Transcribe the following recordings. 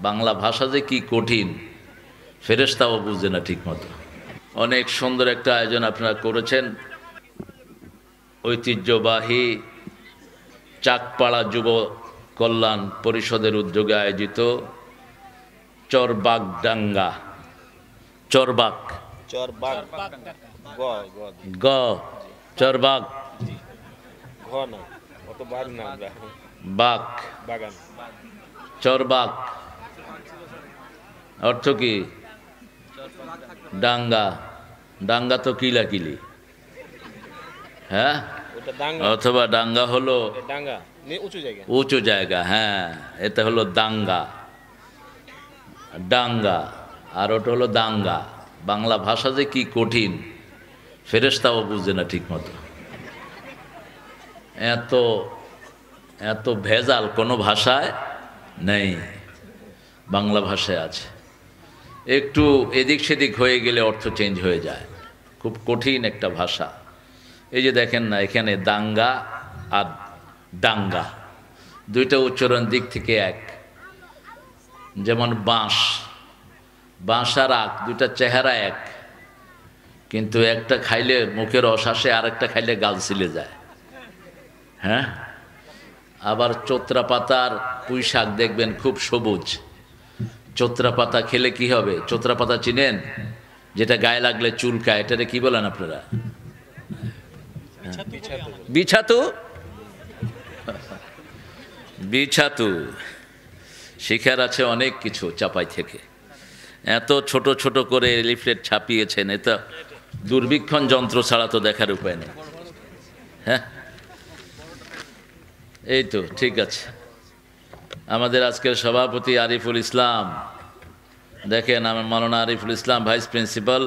বাংলা ভাষা যে কি কঠিন, ফেরেশতাও বুঝে না ঠিক মতো। অনেক সুন্দর একটা আয়োজন আপনারা করেছেন। ঐতিহ্যবাহী চাকপাড়া যুব কল্যাণ পরিষদের উদ্যোগে আয়োজিত চরবাগডাঙ্গা, চরবাগ চরবাগ গ গ গ চরবাগ ঘ না, অত বাগ না, আমরা বাগ বাগান। চরবাগ অর্থ কি? ডাঙ্গা। ডাঙ্গা তো কিলাকিলি, হ্যাঁ, ওটা ডাঙ্গা, অথবা ডাঙ্গা হলো ডাঙ্গা উঁচু জায়গা। উঁচু জায়গা, হ্যাঁ, এটা হলো দাঙ্গা, ডাঙ্গা, আর ওটা হলো দাঙ্গা। বাংলা ভাষা যে কি কঠিন, ফেরেশতাও বুঝে না ঠিক মতো। এত এত ভেজাল কোনো ভাষায় নেই, বাংলা ভাষায় আছে। একটু এদিক সেদিক হয়ে গেলে অর্থ চেঞ্জ হয়ে যায়। খুব কঠিন একটা ভাষা। এই যে দেখেন না, এখানে দাঙ্গা আর ডাঙ্গা দুইটা উচ্চারণ দিক থেকে এক। যেমন বাঁশ, বাঁশ আর আখ দুইটা চেহারা এক, কিন্তু একটা খাইলে মুখের রস আসে, আর একটা খাইলে গাল ছিলে যায়। হ্যাঁ, আবার চোত্রা পাতার পুঁই শাক দেখবেন খুব সবুজ। চোত্রা পাতা খেলে কি হবে? চোত্রা পাতা চিনেন, যেটা গায়ে লাগলে চুলকায়, এটারে কি বলেন আপনারা? বিছাতু। বিছাতু শিখার আছে অনেক কিছু চাপাই থেকে। এত ছোট ছোট করে লিফলেট ছাপিয়েছেন, এটা দূরবীক্ষণ যন্ত্র ছাড়া তো দেখার উপায় নেই। হ্যাঁ, এই তো ঠিক আছে। আমাদের আজকের সভাপতি আরিফুল ইসলাম, দেখেন আমার মাওলানা আরিফুল ইসলাম, ভাইস প্রিন্সিপাল,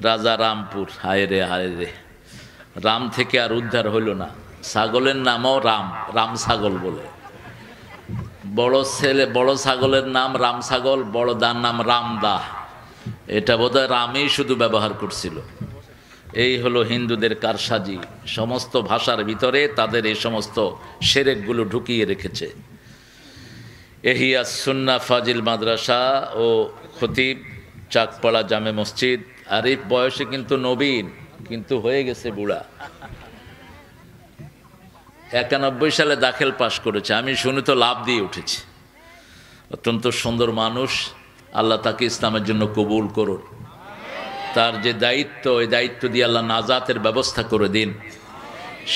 রাজা রামপুর। হায় রে হায় রে, রাম থেকে আর উদ্ধার হইল না। ছাগলের নামও রাম, রাম ছাগল বলে। বড় ছেলে, বড় ছাগলের নাম রাম ছাগল, বড় দার নাম রামদা। এটা বোধহয় রামই শুধু ব্যবহার করছিল। এই হলো হিন্দুদের কারসাজি। সমস্ত ভাষার ভিতরে তাদের এই সমস্ত সেরেকগুলো ঢুকিয়ে রেখেছে। এহিয়া সুন্না ফাজিল মাদ্রাসা ও খতিব চাকপাড়া জামে মসজিদ। আরিফ বয়সে কিন্তু নবীন, কিন্তু হয়ে গেছে বুড়া। 91 সালে দাখিল পাশ করেছে, আমি শুনি তো লাভ দিয়ে উঠেছি। অত্যন্ত সুন্দর মানুষ, আল্লাহ তাকে ইসলামের জন্য কবুল করুন। তার যে দায়িত্ব, ওই দায়িত্ব দিয়ে আল্লাহ নাজাতের ব্যবস্থা করে দিন।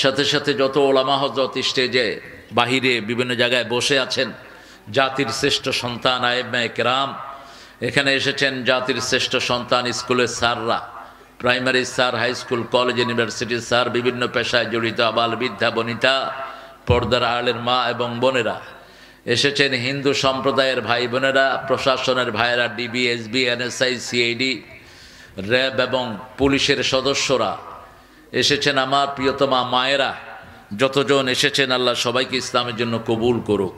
সাথে সাথে যত ওলামা হযরত স্টেজে বাহিরে বিভিন্ন জায়গায় বসে আছেন, জাতির শ্রেষ্ঠ সন্তান আইম্মায়ে কেরাম, এখানে এসেছেন জাতির শ্রেষ্ঠ সন্তান, স্কুলের স্যাররা, primary sir, high school, college, ইউনিভার্সিটির স্যার, বিভিন্ন পেশায় জড়িত আবাল বৃদ্ধা বনিতা, পর্দার আড়ের মা এবং বোনেরা, এসেছেন হিন্দু সম্প্রদায়ের ভাই বোনেরা, প্রশাসনের ভাইয়েরা, DB, SB, NSI, CID, RAB এবং পুলিশের সদস্যরা, এসেছেন আমার প্রিয়তমা মায়েরা, যতজন এসেছেন, আল্লাহ সবাইকে ইসলামের জন্য কবুল করুক।